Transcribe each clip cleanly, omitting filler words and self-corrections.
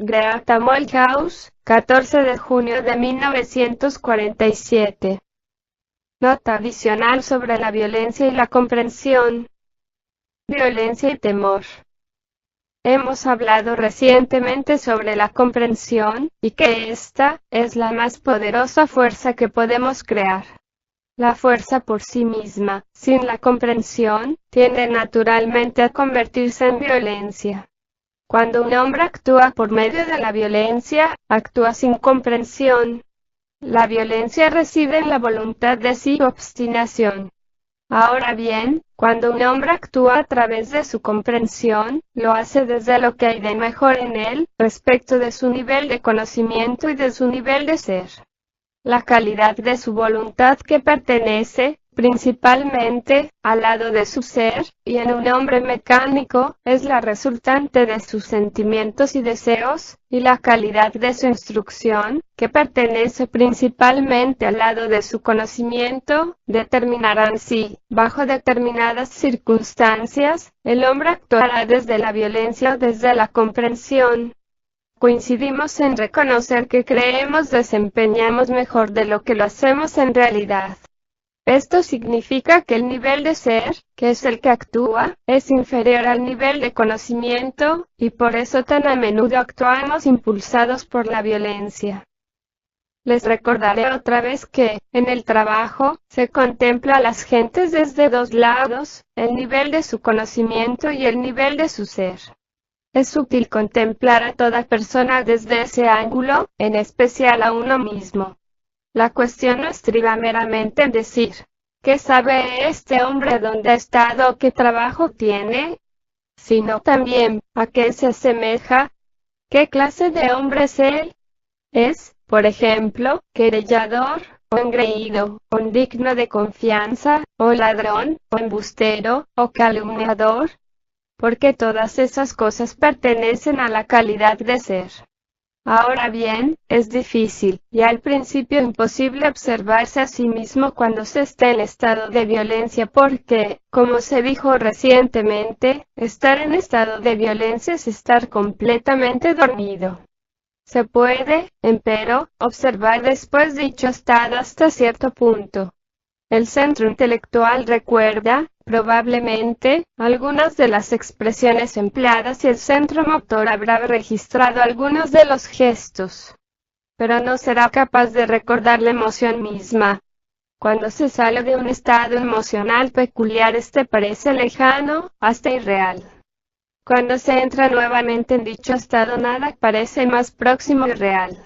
Great Molthaus, 14 de junio de 1947. Nota adicional sobre la violencia y la comprensión. Violencia y temor. Hemos hablado recientemente sobre la comprensión, y que esta es la más poderosa fuerza que podemos crear. La fuerza por sí misma, sin la comprensión, tiende naturalmente a convertirse en violencia. Cuando un hombre actúa por medio de la violencia, actúa sin comprensión. La violencia reside en la voluntad de sí y obstinación. Ahora bien, cuando un hombre actúa a través de su comprensión, lo hace desde lo que hay de mejor en él, respecto de su nivel de conocimiento y de su nivel de ser. La calidad de su voluntad que pertenece, principalmente, al lado de su ser, y en un hombre mecánico, es la resultante de sus sentimientos y deseos, y la calidad de su instrucción, que pertenece principalmente al lado de su conocimiento, determinarán si, bajo determinadas circunstancias, el hombre actuará desde la violencia o desde la comprensión. Coincidimos en reconocer que creemos desempeñamos mejor de lo que lo hacemos en realidad. Esto significa que el nivel de ser, que es el que actúa, es inferior al nivel de conocimiento, y por eso tan a menudo actuamos impulsados por la violencia. Les recordaré otra vez que, en el trabajo, se contempla a las gentes desde dos lados, el nivel de su conocimiento y el nivel de su ser. Es útil contemplar a toda persona desde ese ángulo, en especial a uno mismo. La cuestión no estriba meramente en decir, ¿qué sabe este hombre dónde ha estado o qué trabajo tiene? Sino también, ¿a qué se asemeja? ¿Qué clase de hombre es él? ¿Es, por ejemplo, querellador, o engreído, o indigno de confianza, o ladrón, o embustero, o calumniador? Porque todas esas cosas pertenecen a la calidad de ser. Ahora bien, es difícil, y al principio imposible observarse a sí mismo cuando se está en estado de violencia porque, como se dijo recientemente, estar en estado de violencia es estar completamente dormido. Se puede, empero, observar después dicho estado hasta cierto punto. El centro intelectual recuerda, probablemente, algunas de las expresiones empleadas y el centro motor habrá registrado algunos de los gestos. Pero no será capaz de recordar la emoción misma. Cuando se sale de un estado emocional peculiar, este parece lejano, hasta irreal. Cuando se entra nuevamente en dicho estado, nada parece más próximo y real.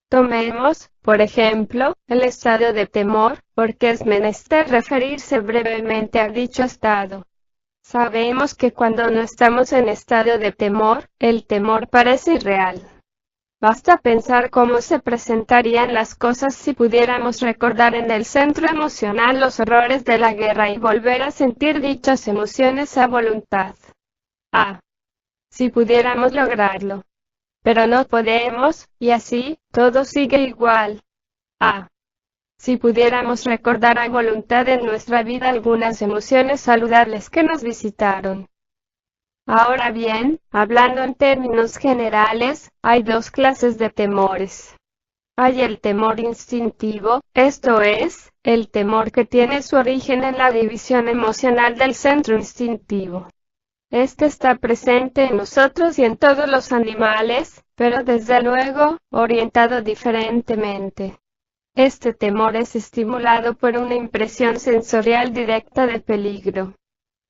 Tomemos, por ejemplo, el estado de temor, porque es menester referirse brevemente a dicho estado. Sabemos que cuando no estamos en estado de temor, el temor parece irreal. Basta pensar cómo se presentarían las cosas si pudiéramos recordar en el centro emocional los horrores de la guerra y volver a sentir dichas emociones a voluntad. Si pudiéramos lograrlo. Pero no podemos, y así, todo sigue igual. Si pudiéramos recordar a voluntad en nuestra vida algunas emociones saludables que nos visitaron. Ahora bien, hablando en términos generales, hay dos clases de temores. Hay el temor instintivo, esto es, el temor que tiene su origen en la división emocional del centro instintivo. Este está presente en nosotros y en todos los animales, pero desde luego, orientado diferentemente. Este temor es estimulado por una impresión sensorial directa de peligro.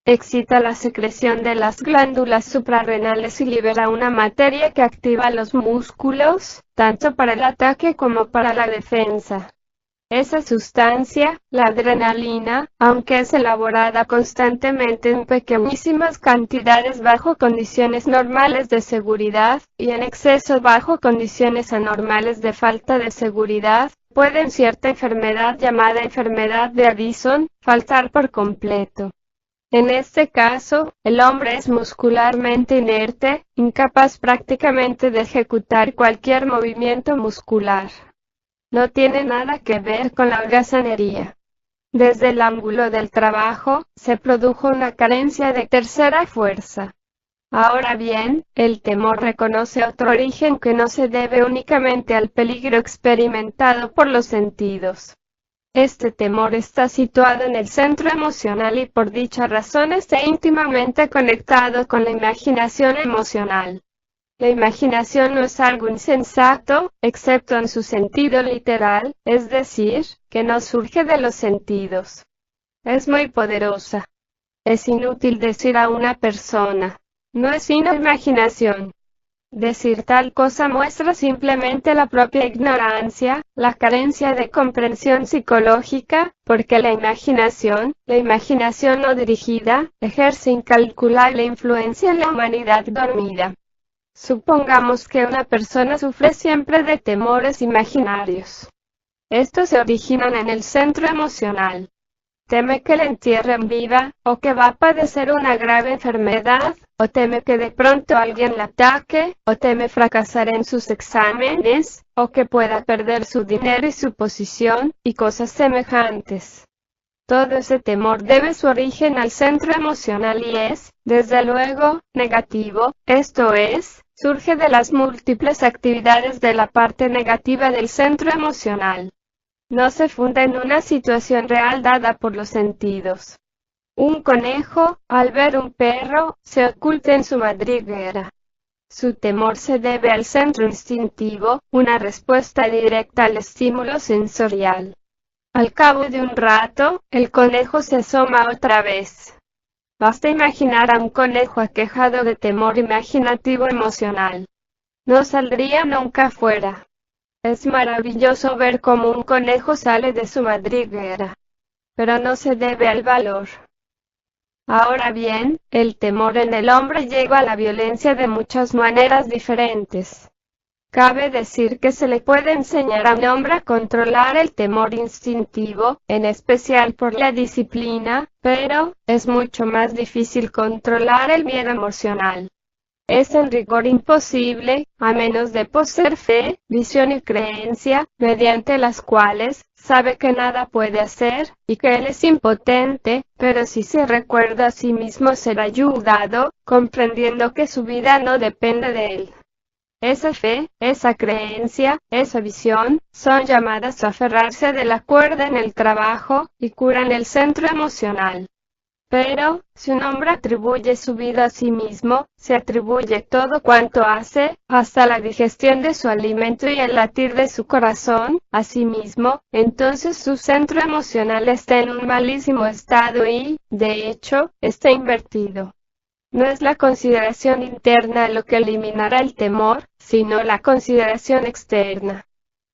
Excita la secreción de las glándulas suprarrenales y libera una materia que activa los músculos, tanto para el ataque como para la defensa. Esa sustancia, la adrenalina, aunque es elaborada constantemente en pequeñísimas cantidades bajo condiciones normales de seguridad, y en exceso bajo condiciones anormales de falta de seguridad, puede en cierta enfermedad llamada enfermedad de Addison, faltar por completo. En este caso, el hombre es muscularmente inerte, incapaz prácticamente de ejecutar cualquier movimiento muscular. No tiene nada que ver con la holgazanería. Desde el ángulo del trabajo, se produjo una carencia de tercera fuerza. Ahora bien, el temor reconoce otro origen que no se debe únicamente al peligro experimentado por los sentidos. Este temor está situado en el centro emocional y por dicha razón está íntimamente conectado con la imaginación emocional. La imaginación no es algo insensato, excepto en su sentido literal, es decir, que no surge de los sentidos. Es muy poderosa. Es inútil decir a una persona, no es sino imaginación. Decir tal cosa muestra simplemente la propia ignorancia, la carencia de comprensión psicológica, porque la imaginación no dirigida, ejerce incalculable influencia en la humanidad dormida. Supongamos que una persona sufre siempre de temores imaginarios. Estos se originan en el centro emocional. Teme que la entierren viva, o que va a padecer una grave enfermedad, o teme que de pronto alguien la ataque, o teme fracasar en sus exámenes, o que pueda perder su dinero y su posición, y cosas semejantes. Todo ese temor debe su origen al centro emocional y es, desde luego, negativo, esto es, surge de las múltiples actividades de la parte negativa del centro emocional. No se funda en una situación real dada por los sentidos. Un conejo, al ver un perro, se oculta en su madriguera. Su temor se debe al centro instintivo, una respuesta directa al estímulo sensorial. Al cabo de un rato, el conejo se asoma otra vez. Basta imaginar a un conejo aquejado de temor imaginativo emocional. No saldría nunca fuera. Es maravilloso ver cómo un conejo sale de su madriguera. Pero no se debe al valor. Ahora bien, el temor en el hombre lleva a la violencia de muchas maneras diferentes. Cabe decir que se le puede enseñar a un hombre a controlar el temor instintivo, en especial por la disciplina, pero es mucho más difícil controlar el miedo emocional. Es en rigor imposible, a menos de poseer fe, visión y creencia, mediante las cuales sabe que nada puede hacer, y que él es impotente, pero si se recuerda a sí mismo será ayudado, comprendiendo que su vida no depende de él. Esa fe, esa creencia, esa visión, son llamadas a aferrarse de la cuerda en el trabajo, y curan el centro emocional. Pero, si un hombre atribuye su vida a sí mismo, se atribuye todo cuanto hace, hasta la digestión de su alimento y el latir de su corazón, a sí mismo, entonces su centro emocional está en un malísimo estado y, de hecho, está invertido. No es la consideración interna lo que eliminará el temor, sino la consideración externa.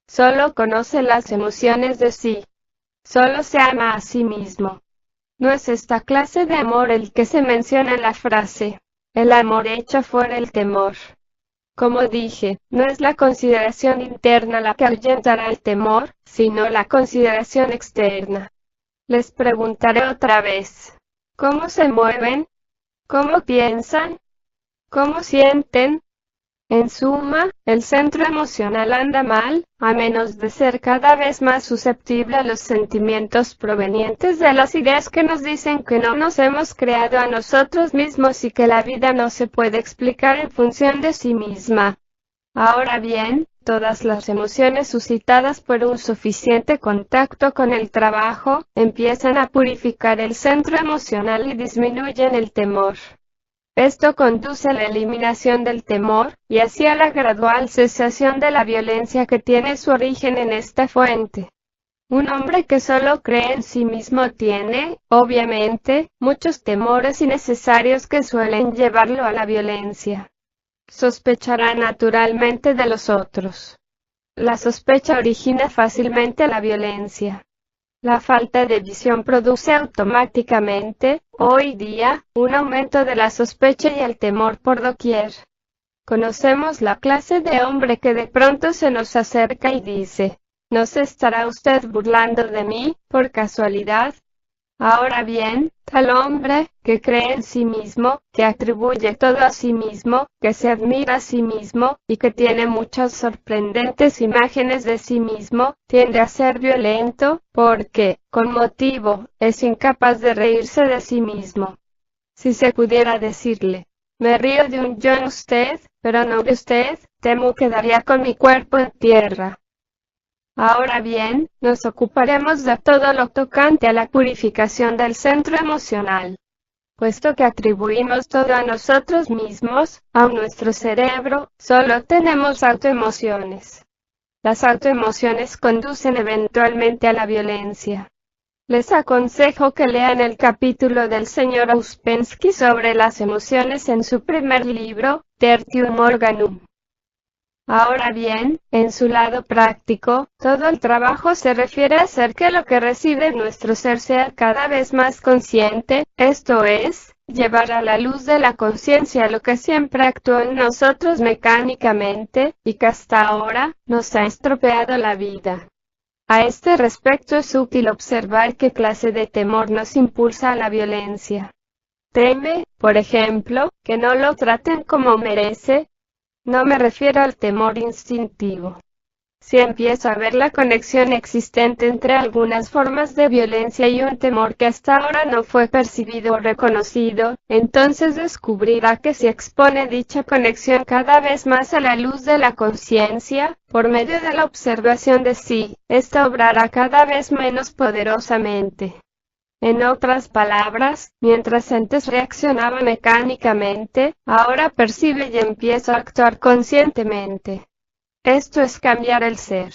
Solo conoce las emociones de sí. Solo se ama a sí mismo. No es esta clase de amor el que se menciona en la frase, el amor echa fuera el temor. Como dije, no es la consideración interna la que ahuyentará el temor, sino la consideración externa. Les preguntaré otra vez, ¿cómo se mueven? ¿Cómo piensan? ¿Cómo sienten? En suma, el centro emocional anda mal, a menos de ser cada vez más susceptible a los sentimientos provenientes de las ideas que nos dicen que no nos hemos creado a nosotros mismos y que la vida no se puede explicar en función de sí misma. Ahora bien, todas las emociones suscitadas por un suficiente contacto con el trabajo, empiezan a purificar el centro emocional y disminuyen el temor. Esto conduce a la eliminación del temor, y así a la gradual cesación de la violencia que tiene su origen en esta fuente. Un hombre que solo cree en sí mismo tiene, obviamente, muchos temores innecesarios que suelen llevarlo a la violencia. Sospechará naturalmente de los otros. La sospecha origina fácilmente la violencia. La falta de visión produce automáticamente, hoy día, un aumento de la sospecha y el temor por doquier. Conocemos la clase de hombre que de pronto se nos acerca y dice, ¿no se estará usted burlando de mí, por casualidad? Ahora bien, tal hombre, que cree en sí mismo, que atribuye todo a sí mismo, que se admira a sí mismo, y que tiene muchas sorprendentes imágenes de sí mismo, tiende a ser violento, porque, con motivo, es incapaz de reírse de sí mismo. Si se pudiera decirle, Me río de un yo en usted, pero no de usted, temo que daría con mi cuerpo en tierra. Ahora bien, nos ocuparemos de todo lo tocante a la purificación del centro emocional. Puesto que atribuimos todo a nosotros mismos, a nuestro cerebro, solo tenemos autoemociones. Las autoemociones conducen eventualmente a la violencia. Les aconsejo que lean el capítulo del Sr. Ouspensky sobre las emociones en su primer libro, Tertium Organum. Ahora bien, en su lado práctico, todo el trabajo se refiere a hacer que lo que reside en nuestro ser sea cada vez más consciente, esto es, llevar a la luz de la conciencia lo que siempre actuó en nosotros mecánicamente, y que hasta ahora, nos ha estropeado la vida. A este respecto es útil observar qué clase de temor nos impulsa a la violencia. Teme, por ejemplo, que no lo traten como merece. No me refiero al temor instintivo. Si empiezo a ver la conexión existente entre algunas formas de violencia y un temor que hasta ahora no fue percibido o reconocido, entonces descubrirá que si expone dicha conexión cada vez más a la luz de la conciencia, por medio de la observación de sí, ésta obrará cada vez menos poderosamente. En otras palabras, mientras antes reaccionaba mecánicamente, ahora percibe y empieza a actuar conscientemente. Esto es cambiar el ser.